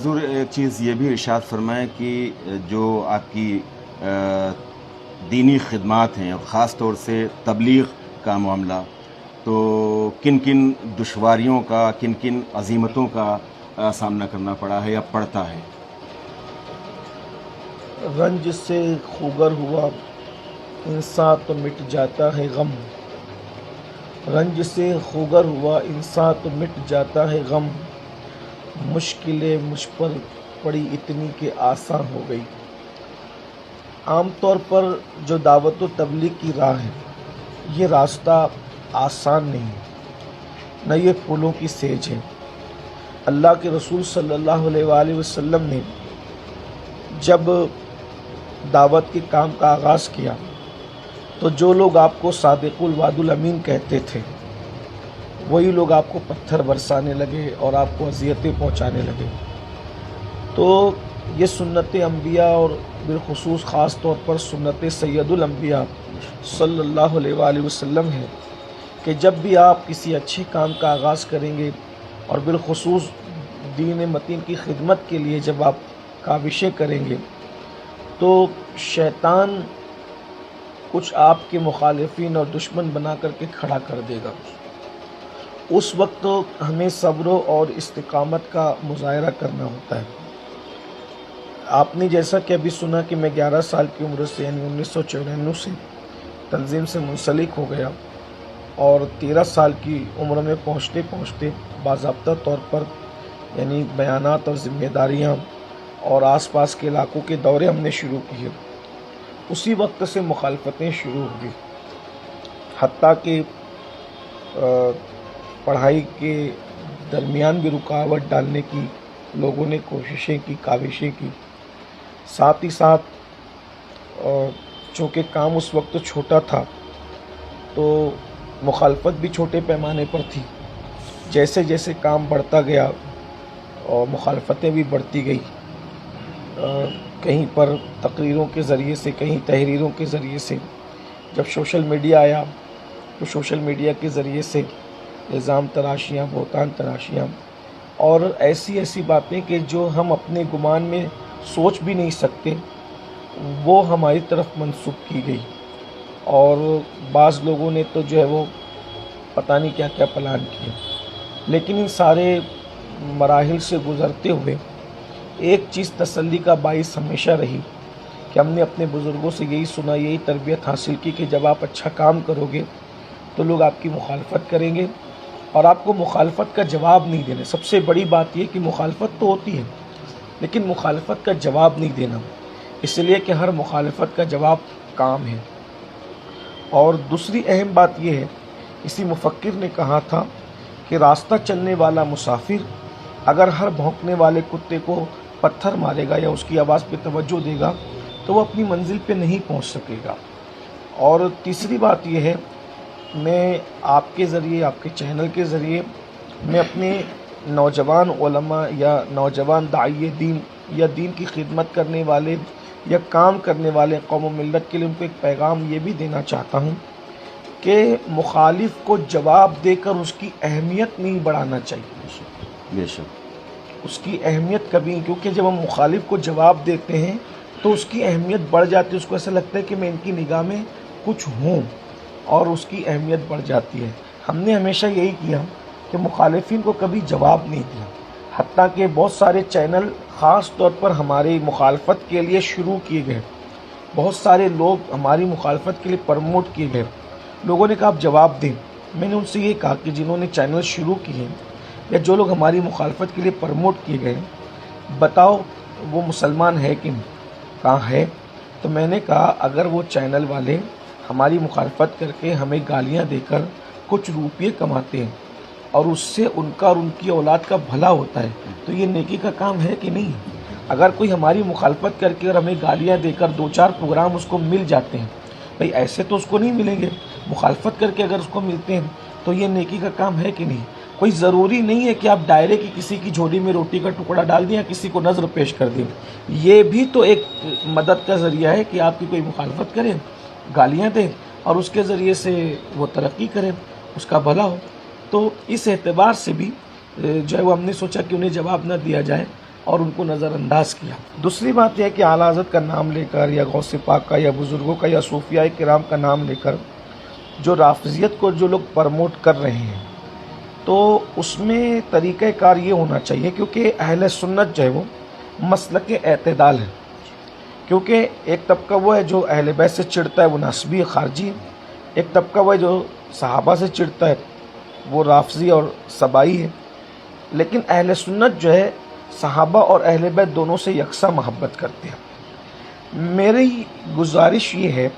حضور ایک چیز یہ بھی ارشاد فرمائیں کہ جو آپ کی دینی خدمات ہیں اور خاص طور سے تبلیغ کا معاملہ، تو کن کن دشواریوں کا، کن کن عزیمتوں کا سامنا کرنا پڑا ہے یا پڑتا ہے؟ رنج سے خوگر ہوا انسان تو مٹ جاتا ہے غم، رنج سے خوگر ہوا انسان تو مٹ جاتا ہے غم، مشکلیں مجھ پر پڑی اتنی کہ آسان ہو گئی۔ عام طور پر جو دعوت و تبلیغ کی راہ ہے، یہ راستہ آسان نہیں، نہ یہ پھولوں کی سیج ہے۔ اللہ کے رسول صلی اللہ علیہ وآلہ وسلم نے جب دعوت کے کام کا آغاز کیا تو جو لوگ آپ کو صادق الوعد الامین کہتے تھے، وہی لوگ آپ کو پتھر برسانے لگے اور آپ کو اذیتیں پہنچانے لگے۔ تو یہ سنت انبیاء اور بالخصوص خاص طور پر سنت سید الانبیاء صلی اللہ علیہ وآلہ وسلم ہے کہ جب بھی آپ کسی اچھے کام کا آغاز کریں گے اور بالخصوص دین متین کی خدمت کے لیے جب آپ کاوشیں کریں گے، تو شیطان کچھ آپ کے مخالفین اور دشمن بنا کر کے کھڑا کر دے گا۔ اس وقت تو ہمیں صبر اور استقامت کا مظاہرہ کرنا ہوتا ہے۔ آپ نے جیسا کہ ابھی سنا کہ میں 11 سال کی عمر سے یعنی 1994 سے تنظیم سے منسلک ہو گیا، اور 13 سال کی عمر میں پہنچتے پہنچتے باضابطہ طور پر یعنی بیانات اور ذمہ داریاں اور آس پاس کے علاقوں کے دورے ہم نے شروع کیے۔ اسی وقت سے مخالفتیں شروع ہوئی، حتیٰ کہ پڑھائی کے درمیان بھی رکاوٹ ڈالنے کی لوگوں نے کوششیں کی، کاوشیں کی۔ ساتھ ہی ساتھ چونکہ کام اس وقت چھوٹا تھا تو مخالفت بھی چھوٹے پیمانے پر تھی۔ جیسے جیسے کام بڑھتا گیا اور مخالفتیں بھی بڑھتی گئی، کہیں پر تقریروں کے ذریعے سے، کہیں تحریروں کے ذریعے سے۔ جب سوشل میڈیا آیا تو سوشل میڈیا کے ذریعے سے الزام تراشیاں، بہتان تراشیاں اور ایسی ایسی باتیں کہ جو ہم اپنے گمان میں سوچ بھی نہیں سکتے، وہ ہماری طرف منسوب کی گئی۔ اور بعض لوگوں نے تو جو ہے وہ پتہ نہیں کیا کیا پلان کیا۔ لیکن ان سارے مراحل سے گزرتے ہوئے ایک چیز تسلی کا باعث ہمیشہ رہی کہ ہم نے اپنے بزرگوں سے یہی سنا، یہی تربیت حاصل کی کہ جب آپ اچھا کام کرو گے تو لوگ آپ کی مخالفت کریں گے اور آپ کو مخالفت کا جواب نہیں دینا۔ سب سے بڑی بات یہ کہ مخالفت تو ہوتی ہے لیکن مخالفت کا جواب نہیں دینا، اس لیے کہ ہر مخالفت کا جواب کام ہے۔ اور دوسری اہم بات یہ ہے، اسی مفکر نے کہا تھا کہ راستہ چلنے والا مسافر اگر ہر بھونکنے والے کتے کو پتھر مارے گا یا اس کی آواز پہ توجہ دے گا تو وہ اپنی منزل پہ نہیں پہنچ سکے گا۔ اور تیسری بات یہ ہے، میں آپ کے ذریعے، آپ کے چینل کے ذریعے، میں اپنے نوجوان علماء یا نوجوان داعی دین یا دین کی خدمت کرنے والے یا کام کرنے والے قوم و ملت کے لیے ان کو ایک پیغام یہ بھی دینا چاہتا ہوں کہ مخالف کو جواب دے کر اس کی اہمیت نہیں بڑھانا چاہیے۔ بے شک اس کی اہمیت کبھی، کیونکہ جب ہم مخالف کو جواب دیتے ہیں تو اس کی اہمیت بڑھ جاتی ہے، اس کو ایسا لگتا ہے کہ میں ان کی نگاہ میں کچھ ہوں، اور اس کی اہمیت بڑھ جاتی ہے۔ ہم نے ہمیشہ یہی کیا کہ مخالفین کو کبھی جواب نہیں دیا، حتیٰ کہ بہت سارے چینل خاص طور پر ہماری مخالفت کے لیے شروع کیے گئے، بہت سارے لوگ ہماری مخالفت کے لیے پروموٹ کیے گئے۔ لوگوں نے کہا آپ جواب دیں۔ میں نے ان سے یہ کہا کہ جنہوں نے چینل شروع کیے یا جو لوگ ہماری مخالفت کے لیے پروموٹ کیے گئے، بتاؤ وہ مسلمان ہے کہ نہیں؟ کہا ہے۔ تو میں نے کہا اگر وہ چینل والے ہماری مخالفت کر کے ہمیں گالیاں دے کر کچھ روپیے کماتے ہیں اور اس سے ان کا اور ان کی اولاد کا بھلا ہوتا ہے تو یہ نیکی کا کام ہے کہ نہیں؟ اگر کوئی ہماری مخالفت کر کے اور ہمیں گالیاں دے کر 2-4 پروگرام اس کو مل جاتے ہیں، بھئی ایسے تو اس کو نہیں ملیں گے، مخالفت کر کے اگر اس کو ملتے ہیں تو یہ نیکی کا کام ہے کہ نہیں؟ کوئی ضروری نہیں ہے کہ آپ دائرے کی کسی کی جھولی میں روٹی کا ٹکڑا ڈال دیں یا کسی کو نظر پیش کر دیں، یہ بھی تو ایک مدد کا ذریعہ ہے کہ آپ کی کوئی مخالفت کریں، گالیاں دیں اور اس کے ذریعے سے وہ ترقی کریں، اس کا بھلا ہو۔ تو اس اعتبار سے بھی جو ہے وہ ہم نے سوچا کہ انہیں جواب نہ دیا جائے، اور ان کو نظر انداز کیا۔ دوسری بات یہ ہے کہ اعلیٰ حضرت کا نام لے کر یا غوث پاک کا یا بزرگوں کا یا صوفیاء کرام کا نام لے کر جو رافضیت کو جو لوگ پرموٹ کر رہے ہیں تو اس میں طریقہ کار یہ ہونا چاہیے، کیونکہ اہل سنت جو ہے وہ مسلک اعتدال ہے، کیونکہ ایک طبقہ وہ ہے جو اہل بیت سے چڑھتا ہے وہ نسبی خارجی ہے، ایک طبقہ وہ ہے جو صحابہ سے چڑھتا ہے وہ رافضی اور سبائی ہے، لیکن اہل سنت جو ہے صحابہ اور اہل بیت دونوں سے یکساں محبت کرتے ہیں۔ میری گزارش یہ ہے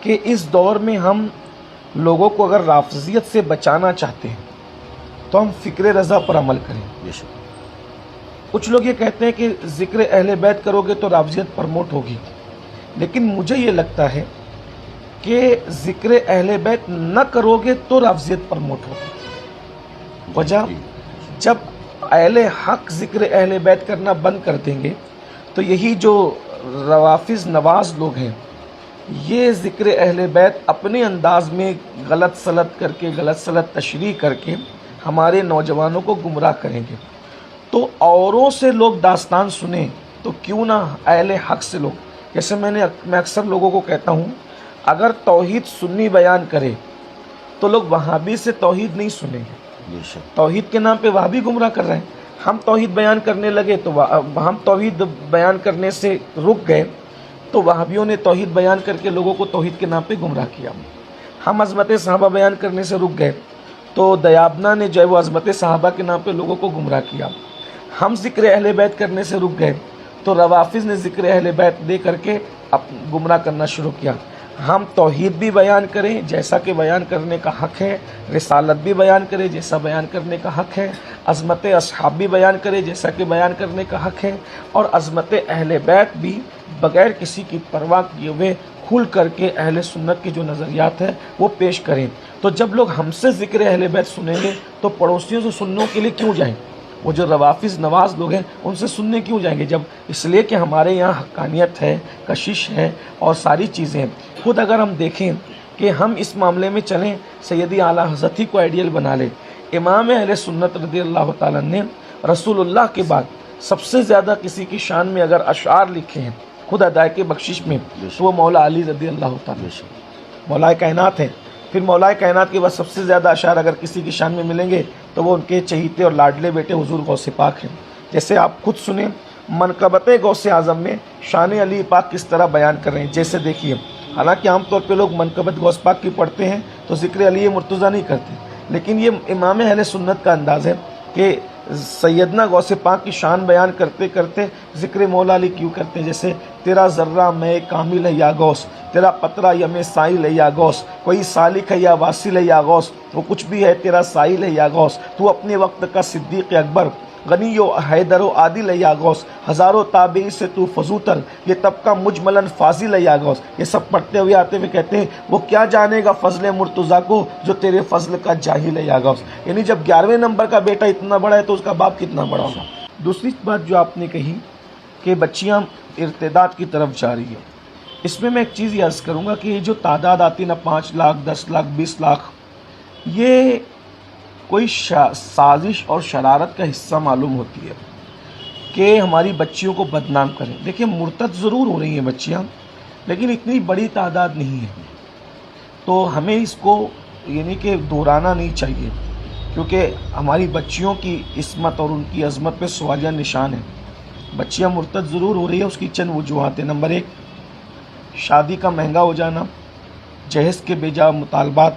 کہ اس دور میں ہم لوگوں کو اگر رافضیت سے بچانا چاہتے ہیں تو ہم فکر رضا پر عمل کریں۔ بے شک کچھ لوگ یہ کہتے ہیں کہ ذکر اہل بیت کرو گے تو رافضیت پرموٹ ہوگی، لیکن مجھے یہ لگتا ہے کہ ذکر اہل بیت نہ کرو گے تو رافضیت پرموٹ ہوگی۔ وجہ جب اہل حق ذکر اہل بیت کرنا بند کر دیں گے تو یہی جو روافض نواز لوگ ہیں یہ ذکر اہل بیت اپنے انداز میں غلط سلط کر کے غلط سلط تشریح کر کے ہمارے نوجوانوں کو گمراہ کریں گے۔ تو اوروں سے لوگ داستان سنیں تو کیوں نہ اہل حق سے لوگ، جیسے میں اکثر لوگوں کو کہتا ہوں اگر توحید سنی بیان کرے تو لوگ وہابی سے توحید نہیں سنیں گے، بے شک توحید کے نام پہ وہابی گمراہ کر رہے ہیں۔ ہم توحید بیان کرنے لگے تو ہم توحید بیان کرنے سے رک گئے تو وہابیوں نے توحید بیان کر کے لوگوں کو توحید کے نام پہ گمراہ کیا۔ ہم عظمت صحابہ بیان کرنے سے رک گئے تو دیابنا نے جو ہے وہ عظمت صحابہ کے نام پہ لوگوں کو گمراہ کیا۔ ہم ذکر اہل بیت کرنے سے رک گئے تو روافض نے ذکر اہل بیت دے کر کے گمراہ کرنا شروع کیا۔ ہم توحید بھی بیان کریں جیسا کہ بیان کرنے کا حق ہے، رسالت بھی بیان کریں جیسا بیان کرنے کا حق ہے، عظمت اصحاب بھی بیان کریں جیسا کہ بیان کرنے کا حق ہے، اور عظمت اہل بیت بھی بغیر کسی کی پرواہ کیے ہوئے کھل کر کے اہل سنت کے جو نظریات ہیں وہ پیش کریں۔ تو جب لوگ ہم سے ذکر اہل بیت سنیں گے تو پڑوسیوں سے سننے کے لیے کیوں جائیں؟ وہ جو روافض نواز لوگ ہیں ان سے سننے کیوں جائیں گے؟ جب اس لیے کہ ہمارے یہاں حقانیت ہے، کشش ہے اور ساری چیزیں ہیں۔ خود اگر ہم دیکھیں کہ ہم اس معاملے میں چلیں، سیدی اعلیٰ حضرت ہی کو آئیڈیل بنا لیں۔ امام اہل سنت رضی اللہ تعالیٰ نے رسول اللہ کے بعد سب سے زیادہ کسی کی شان میں اگر اشعار لکھے ہیں خود ادائے بخشش میں تو وہ مولا علی رضی اللہ تعالیٰ مولا کائنات ہیں۔ پھر مولا کائنات کے بعد سب سے زیادہ اشعار اگر کسی کی شان میں ملیں گے تو وہ ان کے چہیتے اور لاڈلے بیٹے حضور غوث پاک ہیں۔ جیسے آپ خود سنیں منقبت غوث اعظم میں شان علی پاک کس طرح بیان کر رہے ہیں، جیسے دیکھیے حالانکہ عام طور پہ لوگ منقبت غوث پاک کی پڑھتے ہیں تو ذکر علی مرتضیٰ نہیں کرتے، لیکن یہ امام اہل سنت کا انداز ہے کہ سیدنا غوث پاک کی شان بیان کرتے کرتے ذکر مولا علی کیوں کرتے ہیں؟ جیسے تیرا ذرہ میں کامل ہے یا غوث، تیرا قطرہ یم سائل ہے یا غوث، کوئی سالک ہے یا واصل ہے یا غوث، وہ کچھ بھی ہے تیرا سائل ہے یا غوث، تو اپنے وقت کا صدیق اکبر، غنی و حیدر و عادل ہے یا غوث، ہزاروں تابعی سے تو فضوتر، یہ طبقہ مجملاً فاضل ہے یا غوث۔ یہ سب پڑھتے ہوئے آتے ہوئے کہتے ہیں وہ کیا جانے گا فضل مرتضیٰ کو جو تیرے فضل کا جاہل ہے یا غوث۔ یعنی جب 11ویں نمبر کا بیٹا اتنا بڑا ہے تو اس کا باپ کتنا بڑا ہوگا۔ دوسری بات جو آپ نے کہی کہ بچیاں ارتداد کی طرف جا رہی ہیں، اس میں ایک چیز یہ عرض کروں گا کہ یہ جو تعداد آتی نا 5 لاکھ 10 لاکھ 20 لاکھ، یہ کوئی سازش اور شرارت کا حصہ معلوم ہوتی ہے کہ ہماری بچیوں کو بدنام کریں۔ دیکھیں مرتد ضرور ہو رہی ہیں بچیاں، لیکن اتنی بڑی تعداد نہیں ہے، تو ہمیں اس کو یعنی کہ دہرانا نہیں چاہیے، کیونکہ ہماری بچیوں کی عصمت اور ان کی عظمت پہ سوالیہ نشان ہے۔ بچیاں مرتد ضرور ہو رہی ہیں، اس کی چند وجوہات ہیں۔ نمبر 1 شادی کا مہنگا ہو جانا، جہیز کے بے جا مطالبات۔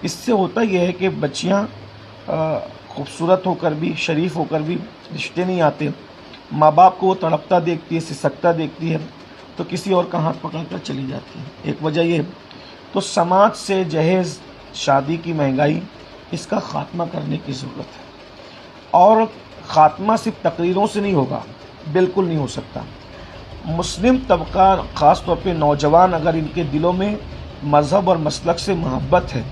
اس سے ہوتا یہ ہے کہ بچیاں خوبصورت ہو کر بھی شریف ہو کر بھی رشتے نہیں آتے، ماں باپ کو وہ تڑپتا دیکھتی ہے، سسکتا دیکھتی ہے تو کسی اور کا ہاتھ پکڑ کر چلی جاتی ہے۔ ایک وجہ یہ ہے۔ تو سماج سے جہیز شادی کی مہنگائی اس کا خاتمہ کرنے کی ضرورت ہے، اور خاتمہ صرف تقریروں سے نہیں ہوگا، بالکل نہیں ہو سکتا۔ مسلم طبقہ خاص طور پہ نوجوان اگر ان کے دلوں میں مذہب اور مسلک سے محبت ہے،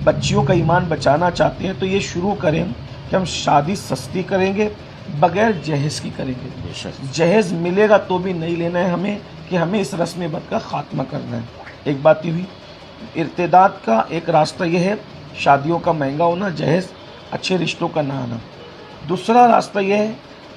بچیوں کا ایمان بچانا چاہتے ہیں، تو یہ شروع کریں کہ ہم شادی سستی کریں گے، بغیر جہیز کی کریں گے۔ جہیز ملے گا تو بھی نہیں لینا ہے ہمیں، کہ ہمیں اس رسم بد کا خاتمہ کرنا ہے۔ ایک بات یہ ہوئی۔ ارتداد کا ایک راستہ یہ ہے شادیوں کا مہنگا ہونا، جہیز، اچھے رشتوں کا نہ آنا۔ دوسرا راستہ یہ ہے